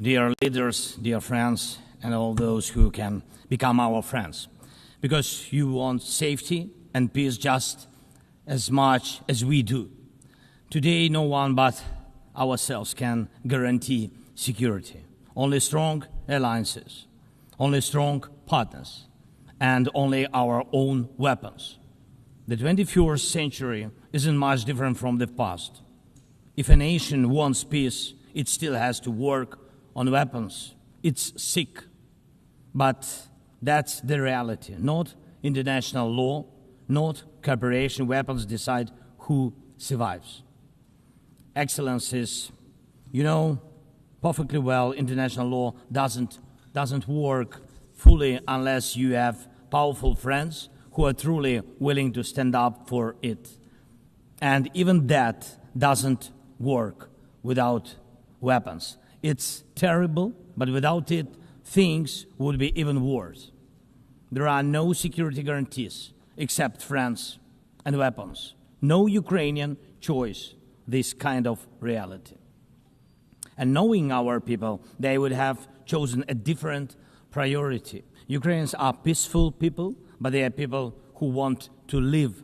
dear leaders, dear friends, and all those who can become our friends. Because you want safety and peace just as much as we do. Today, no one but ourselves can guarantee security. Only strong alliances, only strong partners, and only our own weapons. The 21st century isn't much different from the past. If a nation wants peace, it still has to work on weapons. It's sick. But that's the reality. Not international law, not cooperation. Weapons decide who survives. Excellencies, you know perfectly well international law doesn't work fully unless you have powerful friends who are truly willing to stand up for it. And even that doesn't work without weapons. It's terrible, but without it, things would be even worse. There are no security guarantees except friends and weapons. No Ukrainian choice this kind of reality. And knowing our people, they would have chosen a different priority. Ukrainians are peaceful people, but they are people who want to live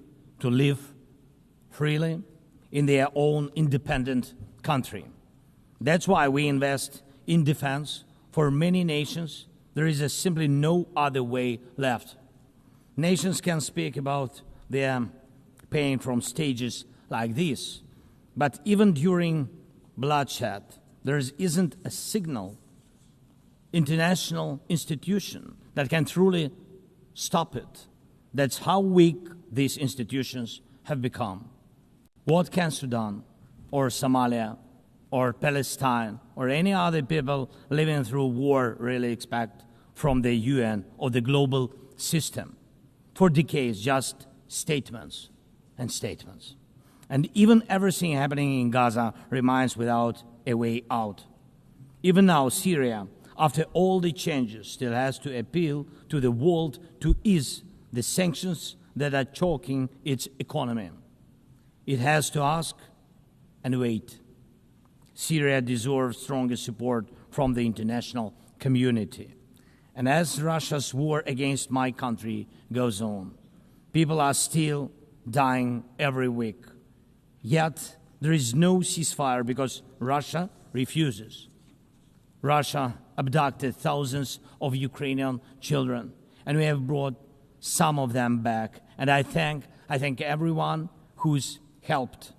freely in their own independent country. That's why we invest in defense. For many nations, there is simply no other way left. Nations can speak about their pain from stages like this, but even during bloodshed, there isn't a single international institution that can truly stop it. That's how weak these institutions have become. What can Sudan or Somalia or Palestine or any other people living through war really expect from the UN or the global system? For decades, just statements and statements. And even everything happening in Gaza remains without a way out. Even now, Syria, after all the changes, still has to appeal to the world to ease the sanctions that are choking its economy. It has to ask and wait. Syria deserves stronger support from the international community. And as Russia's war against my country goes on, people are still dying every week. Yet there is no ceasefire because Russia refuses. Russia abducted thousands of Ukrainian children, and we have brought some of them back. And I thank everyone who's helped.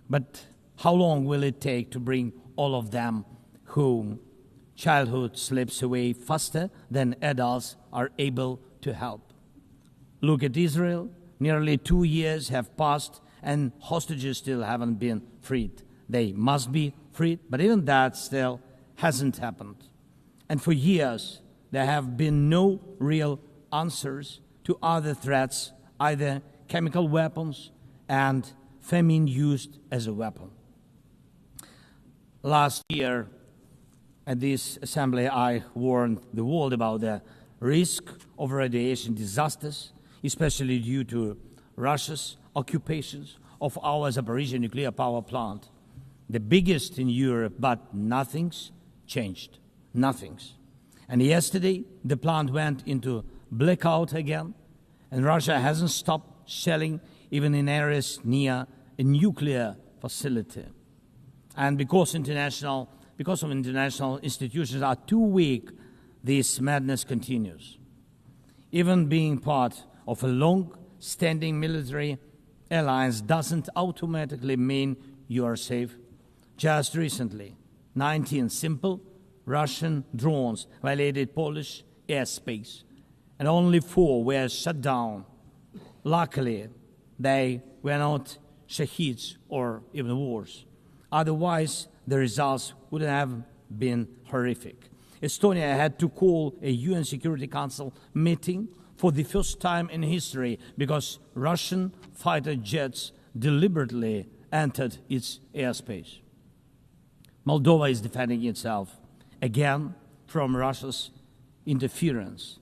But how long will it take to bring all of them home? Childhood slips away faster than adults are able to help. Look at Israel. Nearly 2 years have passed and hostages still haven't been freed. They must be freed, but even that still hasn't happened. And for years, there have been no real answers to other threats, either chemical weapons and famine used as a weapon. Last year, at this assembly, I warned the world about the risk of radiation disasters, especially due to Russia's occupations of our Zaporizhzhia nuclear power plant, the biggest in Europe, but nothing's changed. Nothing's. And yesterday, the plant went into blackout again, and Russia hasn't stopped shelling even in areas near a nuclear facility. And because of international institutions are too weak, this madness continues. Even being part of a long-standing military alliance doesn't automatically mean you are safe. Just recently, 19 simple Russian drones violated Polish airspace, and only 4 were shut down. Luckily, they were not shaheeds or even worse. Otherwise, the results would have been horrific. Estonia had to call a UN Security Council meeting for the first time in history because Russian fighter jets deliberately entered its airspace. Moldova is defending itself again from Russia's interference.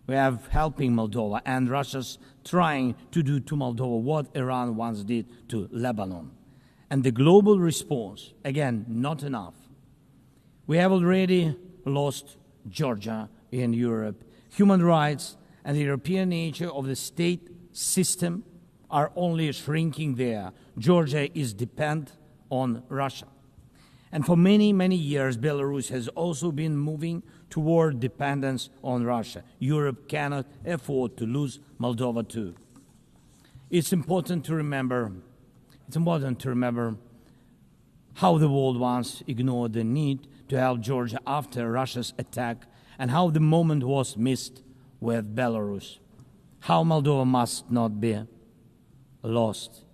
We are helping Moldova, and Russia's trying to do to Moldova what Iran once did to Lebanon. And the global response, again, not enough. We have already lost Georgia in Europe. Human rights and the European nature of the state system are only shrinking there. Georgia is dependent on Russia. And for many, many years, Belarus has also been moving toward dependence on Russia. Europe cannot afford to lose Moldova too. It's important to remember how the world once ignored the need to help Georgia after Russia's attack, and how the moment was missed with Belarus. How Moldova must not be lost.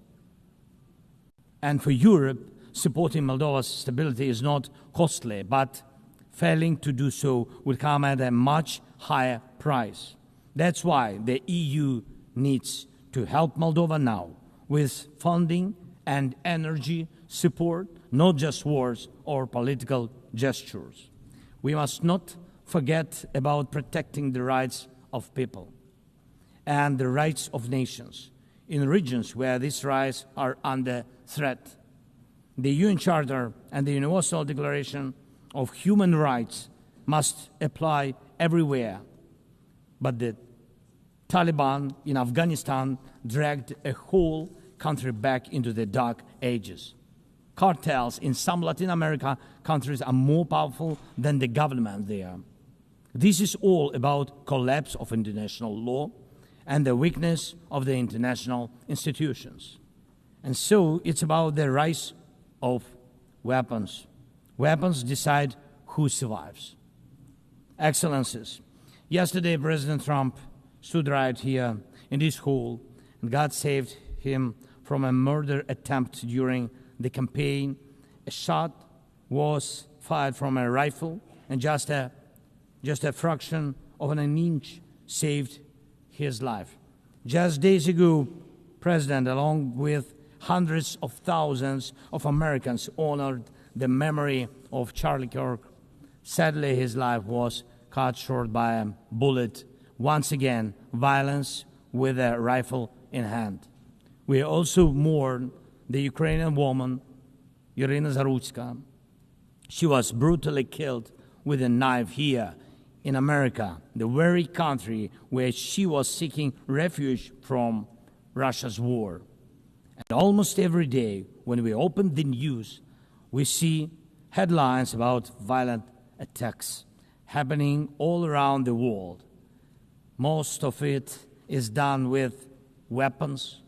And for Europe, supporting Moldova's stability is not costly, but failing to do so will come at a much higher price. That's why the EU needs to help Moldova now with funding and energy support, not just words or political gestures. We must not forget about protecting the rights of people and the rights of nations in regions where these rights are under threat. The UN Charter and the Universal Declaration of Human Rights must apply everywhere. But the Taliban in Afghanistan dragged a whole country back into the dark ages. Cartels in some Latin America countries are more powerful than the government there. This is all about collapse of international law and the weakness of the international institutions. And so it's about the rise of weapons. Weapons decide who survives. Excellencies, yesterday President Trump stood right here in this hall, and God saved him from a murder attempt during the campaign. A shot was fired from a rifle, and just a fraction of an inch saved his life. Just days ago, President, along with hundreds of thousands of Americans, honored the memory of Charlie Kirk. Sadly, his life was cut short by a bullet. Once again, violence with a rifle in hand. We also mourn the Ukrainian woman, Irina Zarutska. She was brutally killed with a knife here in America, the very country where she was seeking refuge from Russia's war. And almost every day when we open the news, we see headlines about violent attacks happening all around the world. Most of it is done with weapons.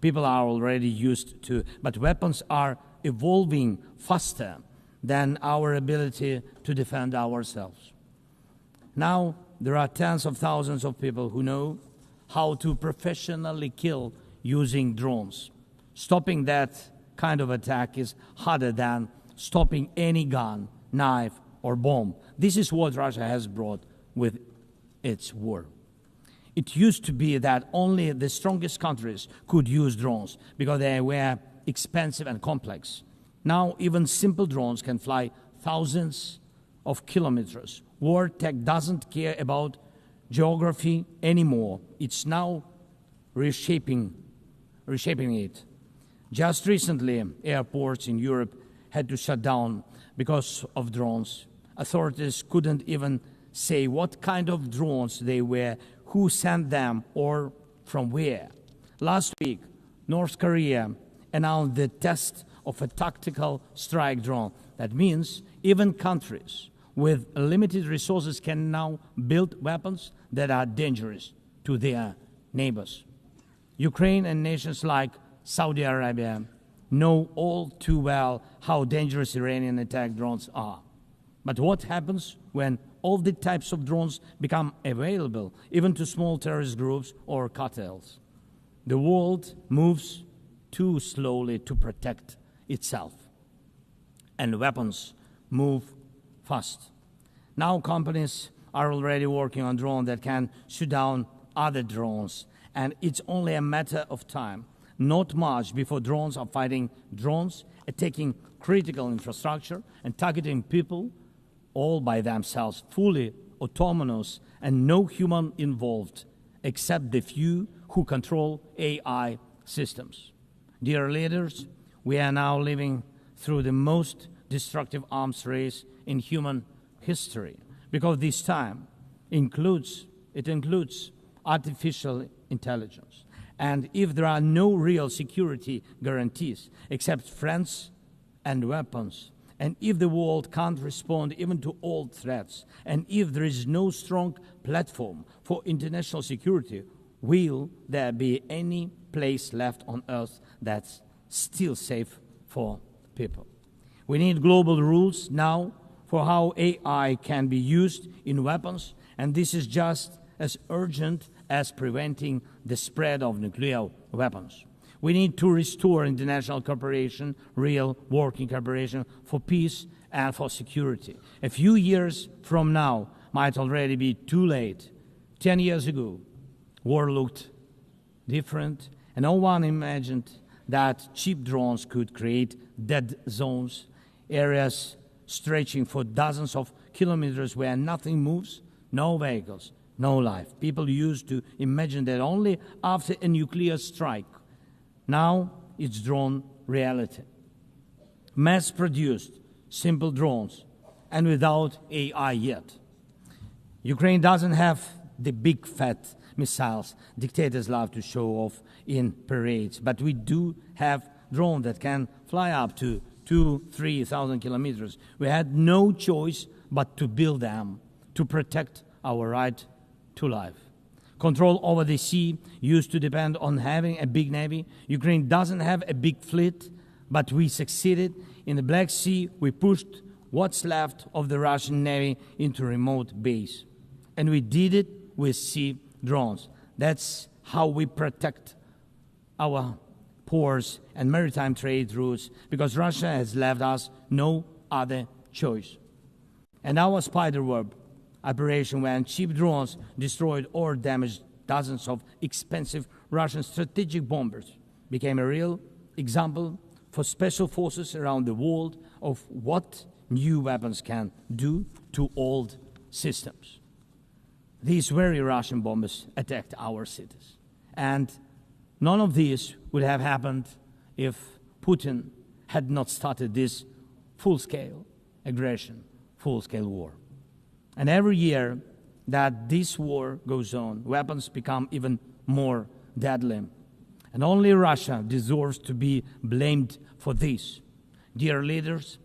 People are already used to, but weapons are evolving faster than our ability to defend ourselves. Now, there are tens of thousands of people who know how to professionally kill using drones. Stopping that kind of attack is harder than stopping any gun, knife, or bomb. This is what Russia has brought with its war. It used to be that only the strongest countries could use drones because they were expensive and complex. Now, even simple drones can fly thousands of kilometers. War tech doesn't care about geography anymore. It's now reshaping it. Just recently, airports in Europe had to shut down because of drones. Authorities couldn't even say what kind of drones they were, who sent them, or from where. Last week, North Korea announced the test of a tactical strike drone. That means even countries with limited resources can now build weapons that are dangerous to their neighbors. Ukraine and nations like Saudi Arabia know all too well how dangerous Iranian attack drones are. But what happens when all the types of drones become available, even to small terrorist groups or cartels? The world moves too slowly to protect itself, and weapons move fast. Now companies are already working on drones that can shoot down other drones, and it's only a matter of time, not much, before drones are fighting drones, attacking critical infrastructure, and targeting people all by themselves, fully autonomous, and no human involved, except the few who control AI systems. Dear leaders, we are now living through the most destructive arms race in human history, because this time includes artificial intelligence. And if there are no real security guarantees except friends and weapons, and if the world can't respond even to old threats, and if there is no strong platform for international security, will there be any place left on Earth that's still safe for people? We need global rules now for how AI can be used in weapons, and this is just as urgent as preventing the spread of nuclear weapons. We need to restore international cooperation, real working cooperation for peace and for security. A few years from now might already be too late. 10 years ago, war looked different, and no one imagined that cheap drones could create dead zones, areas stretching for dozens of kilometers where nothing moves, no vehicles, no life. People used to imagine that only after a nuclear strike. Now it's drawn reality. Mass-produced, simple drones, and without AI yet. Ukraine doesn't have the big fat missiles dictators love to show off in parades, but we do have drones that can fly up to 2,000-3,000 kilometers. We had no choice but to build them to protect our right to life. Control over the sea used to depend on having a big navy. Ukraine doesn't have a big fleet, but we succeeded. In the Black Sea, we pushed what's left of the Russian navy into a remote base. And we did it with sea drones. That's how we protect our ports and maritime trade routes, because Russia has left us no other choice. And our spiderweb operation, when cheap drones destroyed or damaged dozens of expensive Russian strategic bombers, became a real example for special forces around the world of what new weapons can do to old systems. These very Russian bombers attacked our cities. And none of this would have happened if Putin had not started this full-scale aggression, full-scale war. And every year that this war goes on, weapons become even more deadly. And only Russia deserves to be blamed for this. Dear leaders,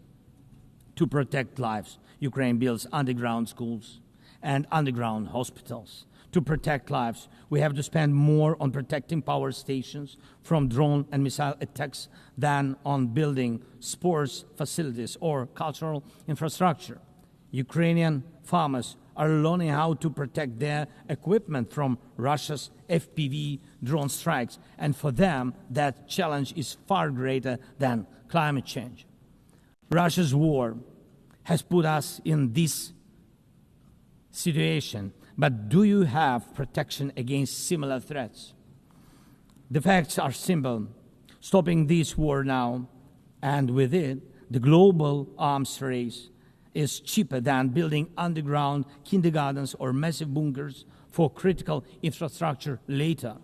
to protect lives, Ukraine builds underground schools and underground hospitals. To protect lives, we have to spend more on protecting power stations from drone and missile attacks than on building sports facilities or cultural infrastructure. Ukrainian farmers are learning how to protect their equipment from Russia's FPV drone strikes, and for them that challenge is far greater than climate change. Russia's war has put us in this situation, but do you have protection against similar threats? The facts are simple. Stopping this war now, and with it, the global arms race, is cheaper than building underground kindergartens or massive bunkers for critical infrastructure later.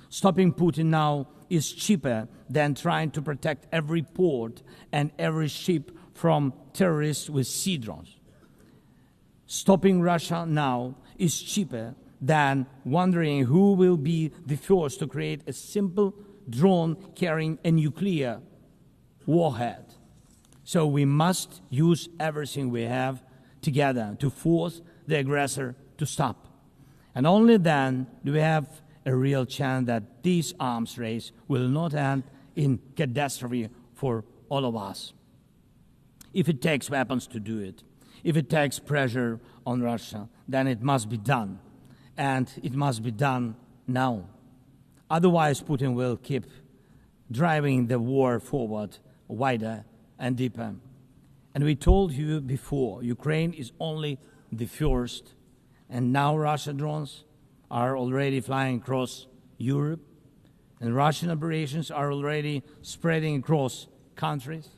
Stopping Putin now is cheaper than trying to protect every port and every ship from terrorists with sea drones. Stopping Russia now is cheaper than wondering who will be the first to create a simple drone carrying a nuclear warhead. So we must use everything we have together to force the aggressor to stop. And only then do we have a real chance that this arms race will not end in catastrophe for all of us. If it takes weapons to do it, if it takes pressure on Russia, then it must be done. And it must be done now. Otherwise, Putin will keep driving the war forward wider and deeper. And we told you before, Ukraine is only the first, and now Russian drones are already flying across Europe, and Russian operations are already spreading across countries,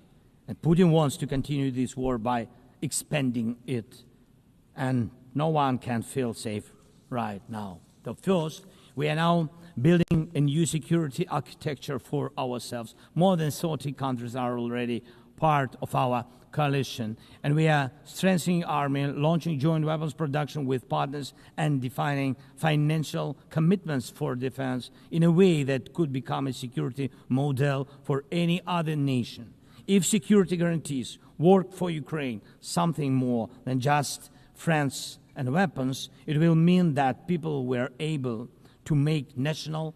and Putin wants to continue this war by expanding it, and no one can feel safe right now. So first, we are now building a new security architecture for ourselves. More than 30 countries are already part of our coalition. And we are strengthening army, launching joint weapons production with partners, and defining financial commitments for defense in a way that could become a security model for any other nation. If security guarantees work for Ukraine, something more than just friends and weapons, it will mean that people were able to make national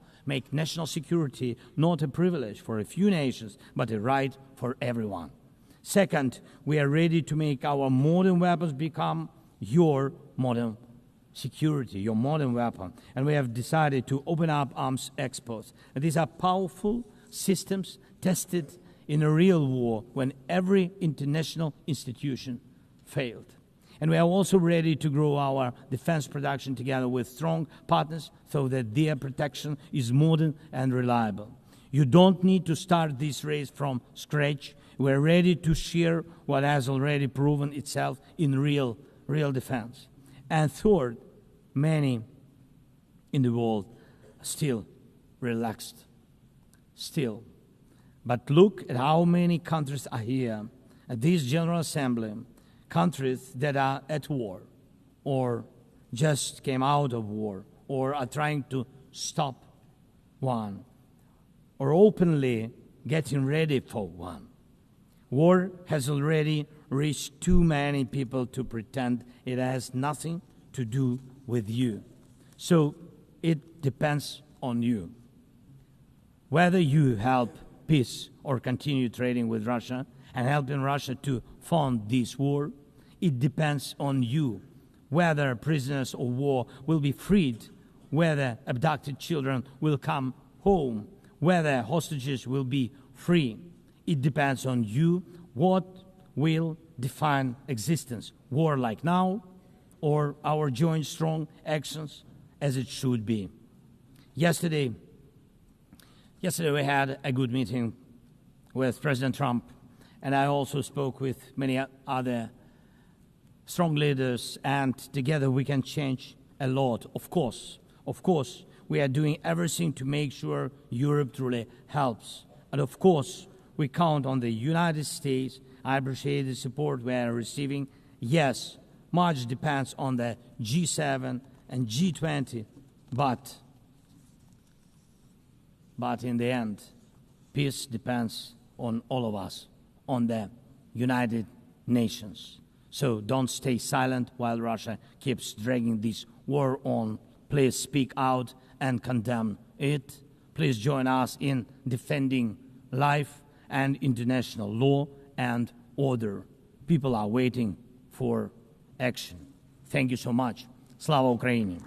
security not a privilege for a few nations, but a right for everyone. Second, we are ready to make our modern weapons become your modern security, your modern weapon. And we have decided to open up arms exports. And these are powerful systems tested in a real war when every international institution failed. And we are also ready to grow our defense production together with strong partners so that their protection is modern and reliable. You don't need to start this race from scratch. We're ready to share what has already proven itself in real defense. And third, many in the world are still relaxed. Still. But look at how many countries are here at this General Assembly, countries that are at war, or just came out of war, or are trying to stop one, or openly getting ready for one. War has already reached too many people to pretend it has nothing to do with you. So it depends on you. Whether you help peace or continue trading with Russia and helping Russia to fund this war, it depends on you. Whether prisoners of war will be freed, whether abducted children will come home, whether hostages will be free. It depends on you what will define existence, war like now, or our joint strong actions as it should be. Yesterday we had a good meeting with President Trump, and I also spoke with many other strong leaders, and together we can change a lot. Of course, we are doing everything to make sure Europe truly helps. And of course, we count on the United States. I appreciate the support we are receiving. Yes, much depends on the G7 and G20, but in the end, peace depends on all of us, on the United Nations. So don't stay silent while Russia keeps dragging this war on. Please speak out and condemn it. Please join us in defending life and international law and order. People are waiting for action. Thank you so much. Slava Ukraini!